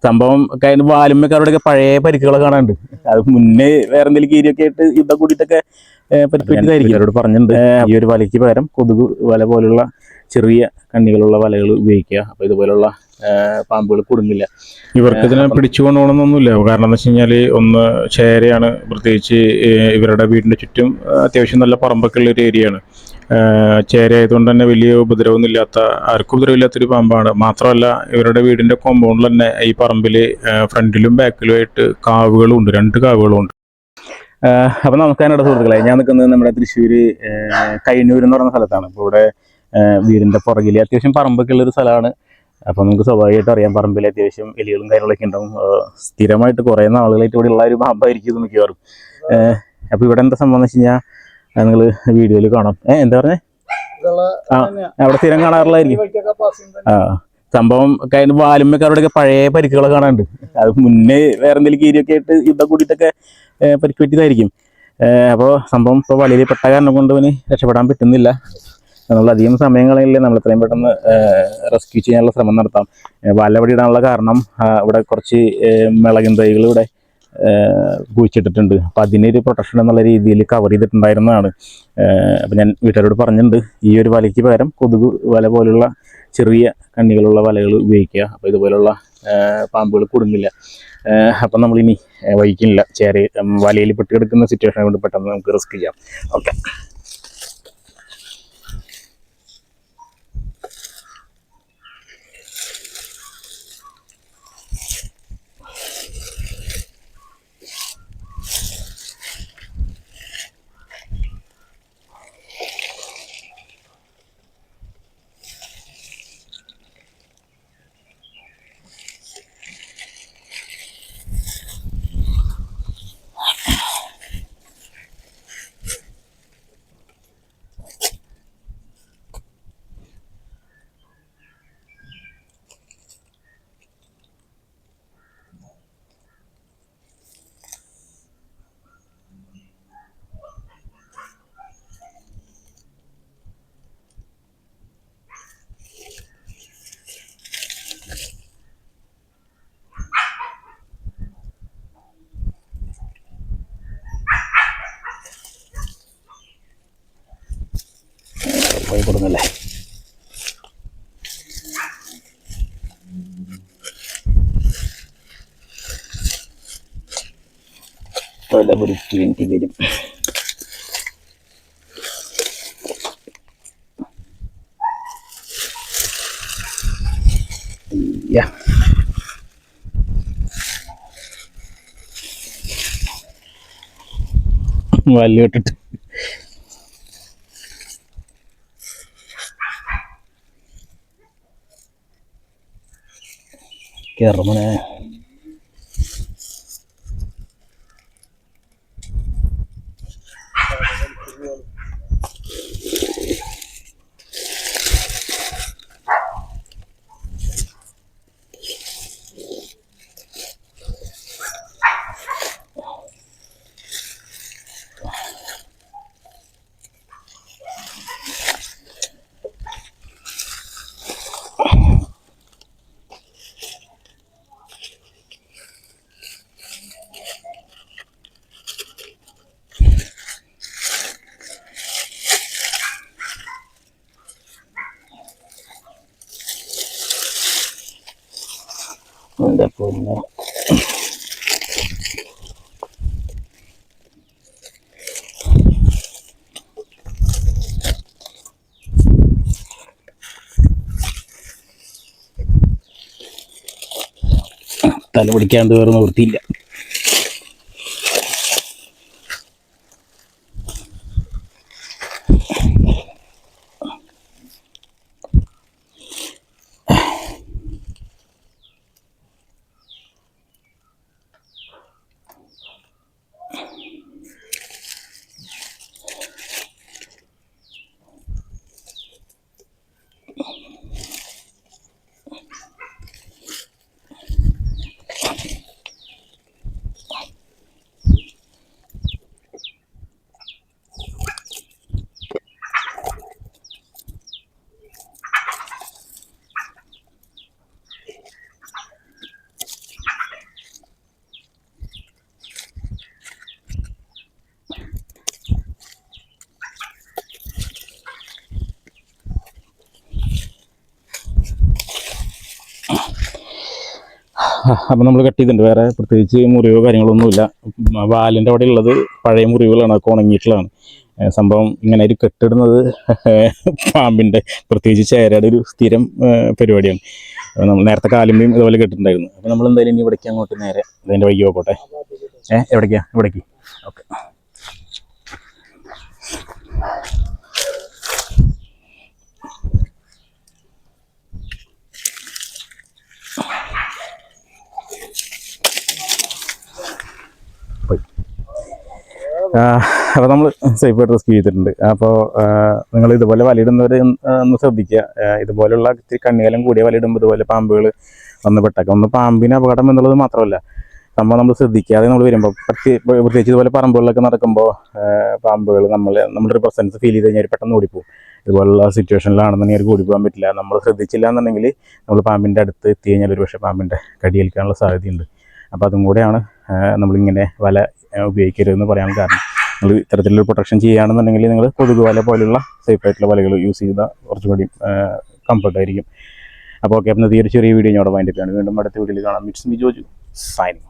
സംഭവം അതിന് വാലുമ്മക്കാരുടെയൊക്കെ പഴയ പരിക്കുകളൊക്കെ കാണാനുണ്ട്. അത് മുന്നേ വേറെ എന്തെങ്കിലും കീരിയൊക്കെ ആയിട്ട് യുദ്ധം കൂടിയിട്ടൊക്കെ പരിക്കേറ്റതായിരിക്കും. അവരോട് പറഞ്ഞിട്ടുണ്ട് ഈ ഒരു വലയ്ക്ക് പകരം കൊതുക് വല പോലുള്ള ചെറിയ കണ്ണികളുള്ള വലകൾ ഉപയോഗിക്കുക. അപ്പോൾ ഇതുപോലുള്ള പാമ്പുകൾ കുടുങ്ങില്ല. ഇവർക്ക് ഇതിനെ പിടിച്ചു കൊണ്ടുപോകണമെന്നൊന്നുമില്ല. കാരണം എന്ന് വെച്ച് കഴിഞ്ഞാൽ ഒന്ന് ചേരയാണ്, പ്രത്യേകിച്ച് ഇവരുടെ വീടിൻ്റെ ചുറ്റും അത്യാവശ്യം നല്ല പറമ്പൊക്കെ ഉള്ള ഒരു ഏരിയയാണ്. ചേര ആയതുകൊണ്ട് തന്നെ വലിയ ഉപദ്രവമൊന്നുമില്ലാത്ത, ആർക്കും ഉപദ്രവമില്ലാത്തൊരു പാമ്പാണ്. മാത്രമല്ല ഇവരുടെ വീടിൻ്റെ കോമ്പൗണ്ടിൽ തന്നെ ഈ പറമ്പിൽ ഫ്രണ്ടിലും ബാക്കിലുമായിട്ട് കാവുകളുണ്ട്, 2 കാവുകളുണ്ട്. അപ്പം നമസ്കാരം സുഹൃത്തുക്കളെ, ഞാൻ നിൽക്കുന്നത് നമ്മുടെ തൃശ്ശൂർ കൈനൂർ എന്ന് പറയുന്ന സ്ഥലത്താണ്. ഇപ്പോൾ ഇവിടെ വീടിൻ്റെ പുറകിൽ അത്യാവശ്യം പറമ്പൊക്കെ ഉള്ളൊരു സ്ഥലമാണ്. അപ്പോൾ നമുക്ക് സ്വാഭാവികമായിട്ട് അറിയാം പറമ്പിൽ അത്യാവശ്യം എലികളും കാര്യങ്ങളൊക്കെ ഉണ്ടാവും. സ്ഥിരമായിട്ട് കുറേ നാളുകളായിട്ട് ഇവിടെ ഉള്ള ഒരു പാമ്പായിരിക്കും ഇത് മിക്കവാറും. അപ്പോൾ ഇവിടെ എന്താ സംഭവം എന്ന് വെച്ച് കഴിഞ്ഞാൽ നിങ്ങൾ വീഡിയോയിൽ കാണാം. എന്താ പറഞ്ഞേ? അവിടെ സ്ഥിരം കാണാറുള്ളതായിരിക്കും. സംഭവം അതിന് വാലുമ്മക്കാരുടെയൊക്കെ പഴയ പരിക്കുകളൊക്കെ കാണാനുണ്ട്. അത് മുന്നേ വേറെ എന്തെങ്കിലും കീരിയൊക്കെ ആയിട്ട് യുദ്ധം കൂടിയിട്ടൊക്കെ പരിക്ക് പറ്റിയതായിരിക്കും. അപ്പോൾ സംഭവം ഇപ്പോൾ വലയിൽ പെട്ട കാരണം കൊണ്ട് അവന് രക്ഷപ്പെടാൻ പറ്റുന്നില്ല. നമ്മൾ അധികം സമയം കളയില്ലേ, നമ്മൾ എത്രയും പെട്ടെന്ന് റെസ്ക്യൂ ചെയ്യാനുള്ള ശ്രമം നടത്താം. വല ഇവിടെ ഇടാനുള്ള കാരണം ഇവിടെ കുറച്ച് മിളകിൻ തൈകൾ ഇവിടെ കുഴിച്ചിട്ടിട്ടുണ്ട്. അപ്പോൾ അതിനൊരു പ്രൊട്ടക്ഷൻ എന്നുള്ള രീതിയിൽ കവർ ചെയ്തിട്ടുണ്ടായിരുന്നതാണ്. അപ്പോൾ ഞാൻ വീട്ടുകാരോട് പറഞ്ഞിട്ടുണ്ട് ഈ ഒരു വലയ്ക്ക് പകരം കൊതുക് വല പോലുള്ള ചെറിയ കണ്ണികളുള്ള വലകൾ ഉപയോഗിക്കുക. അപ്പോൾ ഇതുപോലുള്ള പാമ്പുകൾ കുടുങ്ങില്ല. അപ്പം നമ്മളിനി വഹിക്കുന്നില്ല. വലയിൽ പെട്ട് കിടക്കുന്ന സിറ്റുവേഷനെ കൊണ്ട് പെട്ടെന്ന് നമുക്ക് റിസ്ക് ചെയ്യാം. ഓക്കെ. പോയി കൊടുങ്ങല്ലേ. തല പൊരിക്കേണ്ടി വരും. വല്ല് ഇട്ടിട്ട് കേറമനെ. എൻ്റെ പൊന്നോ, തല പിടിക്കാണ്ട് വേറെ നിവൃത്തിയില്ല. അപ്പം നമ്മൾ കട്ട് ചെയ്തിട്ടുണ്ട്. വേറെ പ്രത്യേകിച്ച് മുറിവോ കാര്യങ്ങളൊന്നുമില്ല. വാലിൻ്റെ അവിടെ ഉള്ളത് പഴയ മുറിവുകളാണ്, അതൊക്കെ ഉണങ്ങിയിട്ടുള്ളതാണ്. സംഭവം ഇങ്ങനെ ഒരു കെട്ടിടുന്നത് പാമ്പിൻ്റെ പ്രത്യേകിച്ച് ചേരയുടെ ഒരു സ്ഥിരം പരിപാടിയാണ്. നമ്മൾ നേരത്തെ കാലുമ്പയും ഇതുപോലെ കെട്ടിട്ടുണ്ടായിരുന്നു. അപ്പോൾ നമ്മൾ എന്തായാലും ഇനി ഇവിടേക്ക് അങ്ങോട്ട് നേരെ അതിൻ്റെ വൈകി പോകട്ടെ. എവിടേക്കാ? ഇവിടേക്ക്. ഓക്കെ. അപ്പോൾ നമ്മൾ സേഫായിട്ട് റെസ്ക്യൂ ചെയ്തിട്ടുണ്ട്. അപ്പോൾ നിങ്ങൾ ഇതുപോലെ വലയിടുന്നവർ ഒന്ന് ശ്രദ്ധിക്കുക. ഇതുപോലുള്ള ഇത്തിരി കണ്ണികാലം കൂടിയ വലയിടുമ്പോൾ ഇതുപോലെ പാമ്പുകൾ വന്ന് പെട്ടേക്കാം. ഒന്ന് പാമ്പിന് അപകടം എന്നുള്ളത് മാത്രമല്ല, സംഭവം നമ്മൾ ശ്രദ്ധിക്കാതെ നമ്മൾ വരുമ്പോൾ പ്രത്യേകിച്ച് ഇതുപോലെ പറമ്പുകളിലൊക്കെ നടക്കുമ്പോൾ പാമ്പുകൾ നമ്മുടെ ഒരു പ്രസൻസ് ഫീൽ ചെയ്ത് കഴിഞ്ഞാൽ പെട്ടെന്ന് ഓടിപ്പോകും. ഇതുപോലുള്ള സിറ്റുവേഷനിലാണെന്നുണ്ടെങ്കിൽ അവർക്ക് ഓടിപ്പോകാൻ പറ്റില്ല. നമ്മൾ ശ്രദ്ധിച്ചില്ല എന്നുണ്ടെങ്കിൽ നമ്മൾ പാമ്പിൻ്റെ അടുത്ത് എത്തി കഴിഞ്ഞാൽ ഒരു പക്ഷേ പാമ്പിൻ്റെ കടിയേൽക്കാനുള്ള സാധ്യതയുണ്ട്. അപ്പോൾ അതും കൂടെയാണ് നമ്മളിങ്ങനെ വല ഉപയോഗിക്കരുതെന്ന് പറയാൻ കാരണം. നിങ്ങൾ ഇത്തരത്തിലൊരു പ്രൊട്ടക്ഷൻ ചെയ്യുകയാണെന്നുണ്ടെങ്കിൽ നിങ്ങൾ കൊതുക് വല പോലുള്ള സേഫായിട്ടുള്ള വലകൾ യൂസ് ചെയ്താൽ കുറച്ചുകൂടി കംഫർട്ടായിരിക്കും. അപ്പോൾ ഓക്കെ, അപ്പം ഈ ഒരു ചെറിയ വീഡിയോ ഞാൻ അവിടെ വൈൻഡപ്പ് ചെയ്യാണ്. വീണ്ടും അടുത്ത വീഡിയോയിൽ കാണാം. It's me Joju signing.